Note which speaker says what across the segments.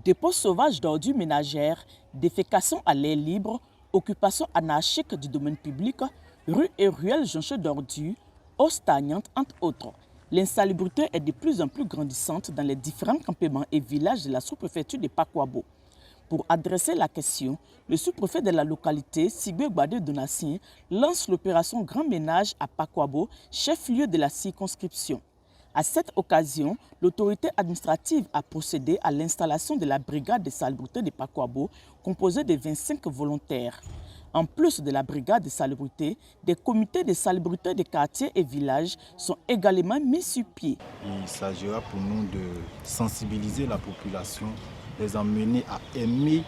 Speaker 1: Dépôts sauvages d'ordures ménagères, défécation à l'air libre, occupation anarchique du domaine public, rues et ruelles jonchées d'ordures, eau stagnante, entre autres. L'insalubrité est de plus en plus grandissante dans les différents campements et villages de la sous-préfecture de Pakwabo. Pour adresser la question, le sous-préfet de la localité, Sigwe Gbade Donatien, lance l'opération Grand Ménage à Pakwabo, chef-lieu de la circonscription. À cette occasion, l'autorité administrative a procédé à l'installation de la brigade de salubrité de Pakwabo, composée de 25 volontaires. En plus de la brigade de salubrité, des comités de salubrité de quartiers et villages sont également mis sur pied.
Speaker 2: Il s'agira pour nous de sensibiliser la population, les emmener à aimer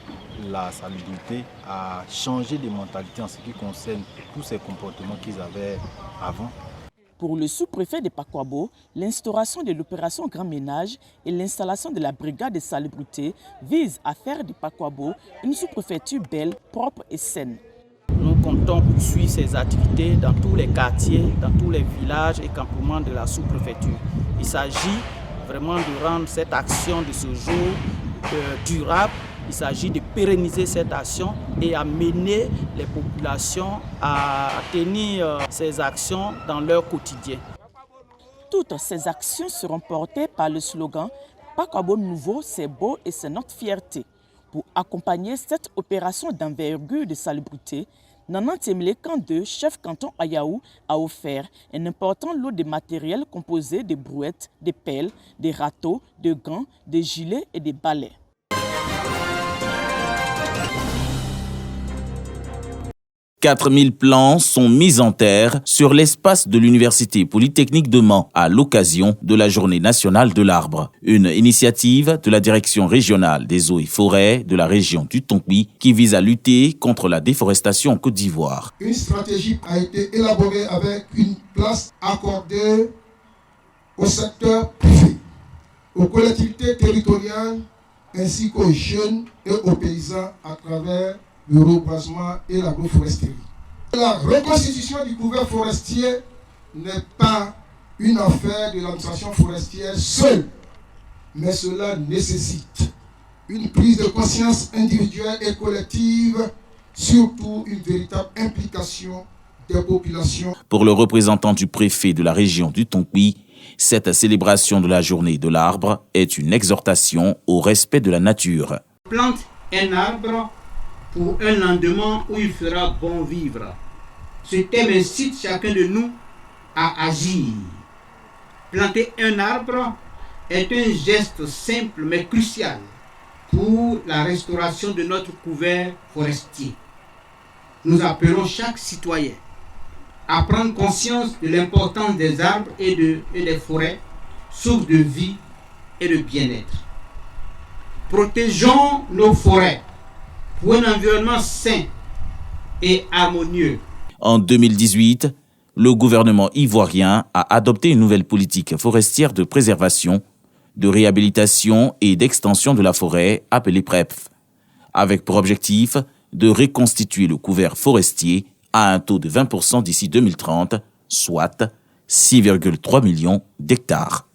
Speaker 2: la salubrité, à changer de mentalité en ce qui concerne tous ces comportements qu'ils avaient avant.
Speaker 1: Pour le sous-préfet de Pakwabo, l'instauration de l'opération Grand Ménage et l'installation de la brigade de salubrité visent à faire de Pakwabo une sous-préfecture belle, propre et saine.
Speaker 3: Nous comptons poursuivre ces activités dans tous les quartiers, dans tous les villages et campements de la sous-préfecture. Il s'agit vraiment de rendre cette action de ce jour durable. Il s'agit de pérenniser cette action et amener les populations à tenir ces actions dans leur quotidien.
Speaker 1: Toutes ces actions seront portées par le slogan « Pakwabo nouveau, c'est beau et c'est notre fierté ». Pour accompagner cette opération d'envergure de salubrité, Nana Temele Kande, chef canton Ayaou, a offert un important lot de matériel composé de brouettes, de pelles, de râteaux, de gants, de gilets et de balais.
Speaker 4: 4000 plants sont mis en terre sur l'espace de l'Université polytechnique de Mans à l'occasion de la Journée nationale de l'arbre. Une initiative de la Direction régionale des eaux et forêts de la région du Tonkpi qui vise à lutter contre la déforestation en Côte d'Ivoire.
Speaker 5: Une stratégie a été élaborée avec une place accordée au secteur privé, aux collectivités territoriales ainsi qu'aux jeunes et aux paysans à travers le reboisement et l'agroforesterie. La reconstitution du couvert forestier n'est pas une affaire de l'administration forestière seule, mais cela nécessite une prise de conscience individuelle et collective, surtout une véritable implication des populations.
Speaker 4: Pour le représentant du préfet de la région du Tonkpi, cette célébration de la journée de l'arbre est une exhortation au respect de la nature.
Speaker 6: Plante un arbre pour un lendemain où il fera bon vivre. Ce thème incite chacun de nous à agir. Planter un arbre est un geste simple mais crucial pour la restauration de notre couvert forestier. Nous appelons chaque citoyen à prendre conscience de l'importance des arbres et des forêts, source de vie et de bien-être. Protégeons nos forêts pour un environnement sain et harmonieux.
Speaker 4: En 2018, le gouvernement ivoirien a adopté une nouvelle politique forestière de préservation, de réhabilitation et d'extension de la forêt appelée PREPF, avec pour objectif de reconstituer le couvert forestier à un taux de 20% d'ici 2030, soit 6,3 millions d'hectares.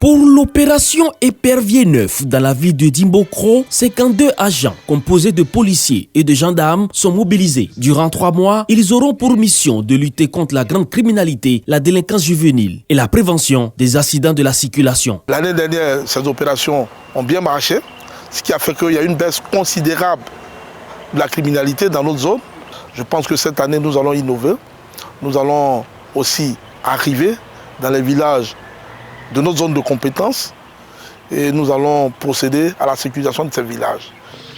Speaker 7: Pour l'opération Épervier 9 dans la ville de Dimbokro, 52 agents composés de policiers et de gendarmes sont mobilisés. Durant 3 mois, ils auront pour mission de lutter contre la grande criminalité, la délinquance juvénile et la prévention des accidents de la circulation.
Speaker 8: L'année dernière, ces opérations ont bien marché, ce qui a fait qu'il y a une baisse considérable de la criminalité dans notre zone. Je pense que cette année, nous allons innover. Nous allons aussi arriver dans les villages de notre zone de compétence et nous allons procéder à la sécurisation de ces villages.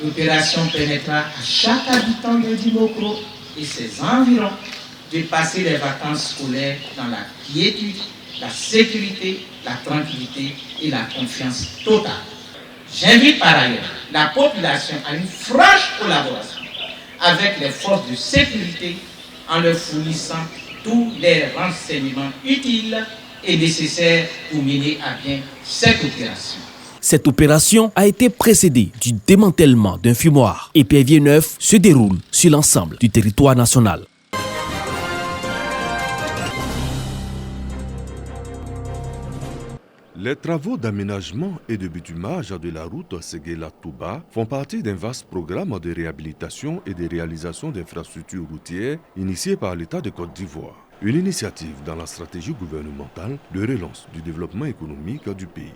Speaker 9: L'opération permettra à chaque habitant de Dimbokro et ses environs de passer les vacances scolaires dans la quiétude, la sécurité, la tranquillité et la confiance totale. J'invite par ailleurs la population à une franche collaboration avec les forces de sécurité en leur fournissant tous les renseignements utiles et nécessaire pour mener à bien cette opération.
Speaker 7: Cette opération a été précédée du démantèlement d'un fumoir. Épervier 9 se déroule sur l'ensemble du territoire national.
Speaker 10: Les travaux d'aménagement et de bitumage de la route Séguéla-Touba font partie d'un vaste programme de réhabilitation et de réalisation d'infrastructures routières initié par l'État de Côte d'Ivoire. Une initiative dans la stratégie gouvernementale de relance du développement économique du pays.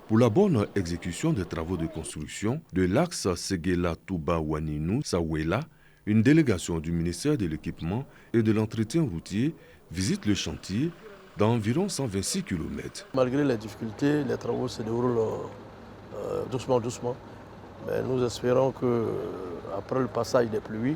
Speaker 10: Pour la bonne exécution des travaux de construction de l'axe Séguéla-Touba-Waninou-Sawela, une délégation du ministère de l'Équipement et de l'Entretien routier visite le chantier d'environ 126 km.
Speaker 11: Malgré les difficultés, les travaux se déroulent doucement. Mais nous espérons qu'après le passage des pluies,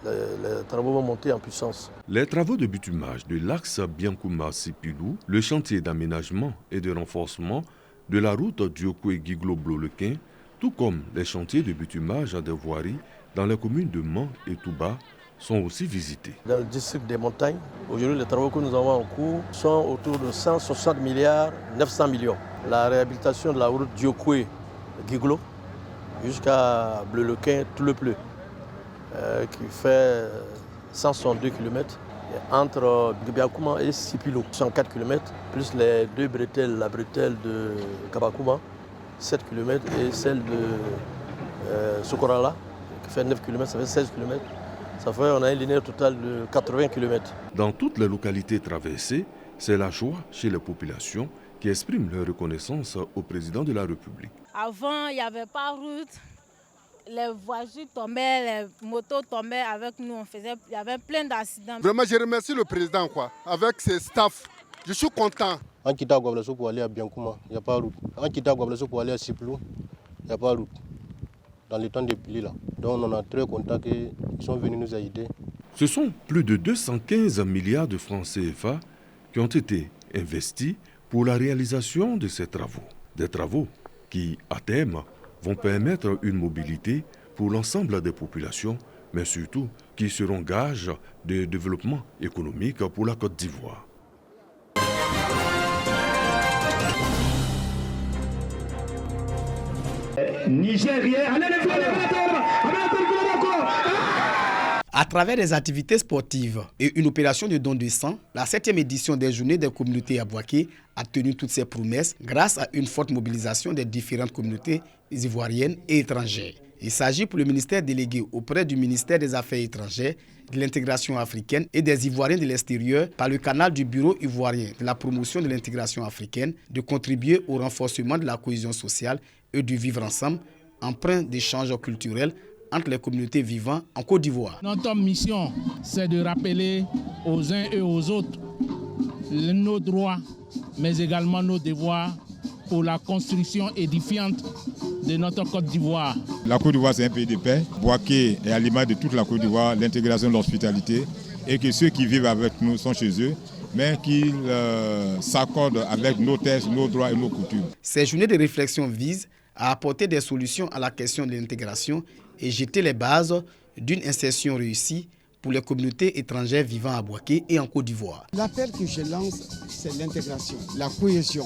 Speaker 11: les travaux vont monter en puissance.
Speaker 10: Les travaux de bitumage de l'axe Biankouma-Sipilou, le chantier d'aménagement et de renforcement de la route Diokoué-Giglo-Blolequin, tout comme les chantiers de bitumage des voiries dans les communes de Mans et Touba, sont aussi visités.
Speaker 11: Dans le district des montagnes, aujourd'hui les travaux que nous avons en cours sont autour de 160 milliards 900 millions. La réhabilitation de la route Diokoué-Giglo jusqu'à Bleulequin, tout le pleu, qui fait 162 km entre Biakouma et Sipilo, 104 km, plus les deux bretelles, la bretelle de Kabakouma, 7 km, et celle de Sokorala, qui fait 9 km, ça fait 16 km. Ça fait, on a un linéaire total de 80 km.
Speaker 10: Dans toutes les localités traversées, c'est la joie chez les populations qui expriment leur reconnaissance au président de la République.
Speaker 12: Avant, il n'y avait pas de route. Les voitures tombaient, les motos tombaient avec nous. Il y avait plein d'accidents.
Speaker 13: Vraiment, je remercie le président avec ses staffs. Je suis content.
Speaker 14: En quittant Guablasso pour aller à Biankouma, il n'y a pas de route. En quittant Guablasso pour aller à Siplou, il n'y a pas de route. Dans les temps des pluies là. Donc on est très content qu'ils sont venus nous aider.
Speaker 10: Ce sont plus de 215 milliards de francs CFA qui ont été investis pour la réalisation de ces travaux. Des travaux qui, à terme, vont permettre une mobilité pour l'ensemble des populations, mais surtout qui seront gages de développement économique pour la Côte d'Ivoire.
Speaker 15: À travers des activités sportives et une opération de don de sang, la 7e édition des Journées des communautés à Bouaké a tenu toutes ses promesses grâce à une forte mobilisation des différentes communautés ivoiriennes et étrangères. Il s'agit pour le ministère délégué auprès du ministère des Affaires étrangères, de l'intégration africaine et des Ivoiriens de l'extérieur par le canal du Bureau ivoirien de la promotion de l'intégration africaine de contribuer au renforcement de la cohésion sociale et du vivre ensemble, empreint d'échanges culturels entre les communautés vivant en Côte d'Ivoire.
Speaker 16: Notre mission, c'est de rappeler aux uns et aux autres nos droits, mais également nos devoirs pour la construction édifiante de notre Côte d'Ivoire.
Speaker 17: La Côte d'Ivoire, c'est un pays de paix. Bouaké est à l'image de toute la Côte d'Ivoire, l'intégration de l'hospitalité, et que ceux qui vivent avec nous sont chez eux, mais qu'ils s'accordent avec nos textes, nos droits et nos coutumes.
Speaker 15: Ces journées de réflexion visent à apporter des solutions à la question de l'intégration et jeter les bases d'une insertion réussie pour les communautés étrangères vivant à Bouaké et en Côte d'Ivoire.
Speaker 18: L'appel que je lance, c'est l'intégration, la cohésion,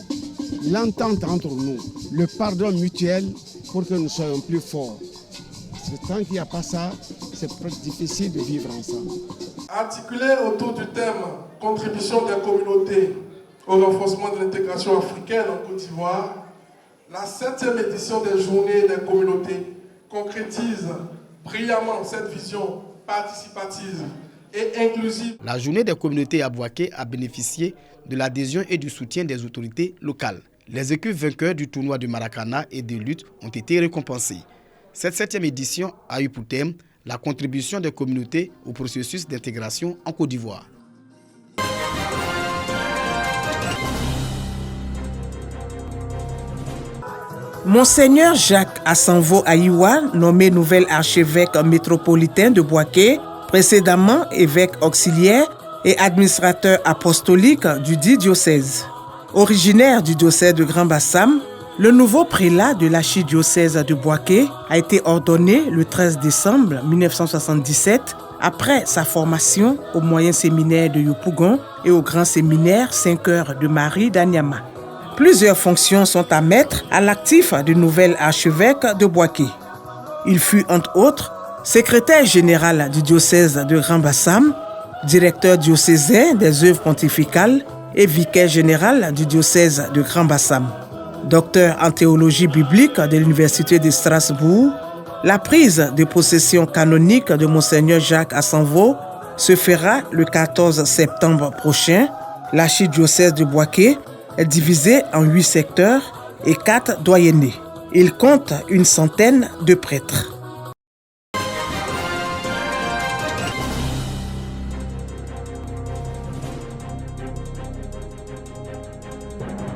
Speaker 18: l'entente entre nous, le pardon mutuel pour que nous soyons plus forts. Parce que tant qu'il n'y a pas ça, c'est difficile de vivre ensemble.
Speaker 19: Articulé autour du thème « Contribution des communautés au renforcement de l'intégration africaine en Côte d'Ivoire », la 7e édition des Journées des communautés concrétise brillamment cette vision participative et inclusive.
Speaker 15: La Journée des communautés à Bouaké a bénéficié de l'adhésion et du soutien des autorités locales. Les équipes vainqueurs du tournoi de Maracana et de lutte ont été récompensées. Cette 7e édition a eu pour thème la contribution des communautés au processus d'intégration en Côte d'Ivoire.
Speaker 20: Monseigneur Jacques Assanvo Ayiwa, nommé nouvel archevêque métropolitain de Bouaké, précédemment évêque auxiliaire et administrateur apostolique du dit diocèse. Originaire du diocèse de Grand Bassam, le nouveau prélat de l'archidiocèse de Bouaké a été ordonné le 13 décembre 1977 après sa formation au moyen séminaire de Yopougon et au grand séminaire 5 heures de Marie d'Anyama. Plusieurs fonctions sont à mettre à l'actif du nouvel archevêque de Bouaké. Il fut, entre autres, secrétaire général du diocèse de Grand Bassam, directeur diocésain des œuvres pontificales et vicaire général du diocèse de Grand Bassam. Docteur en théologie biblique de l'Université de Strasbourg, la prise de possession canonique de Monseigneur Jacques Asanvo se fera le 14 septembre prochain. L'archidiocèse de Bouaké est divisé en 8 secteurs et 4 doyennés. Il compte une centaine de prêtres.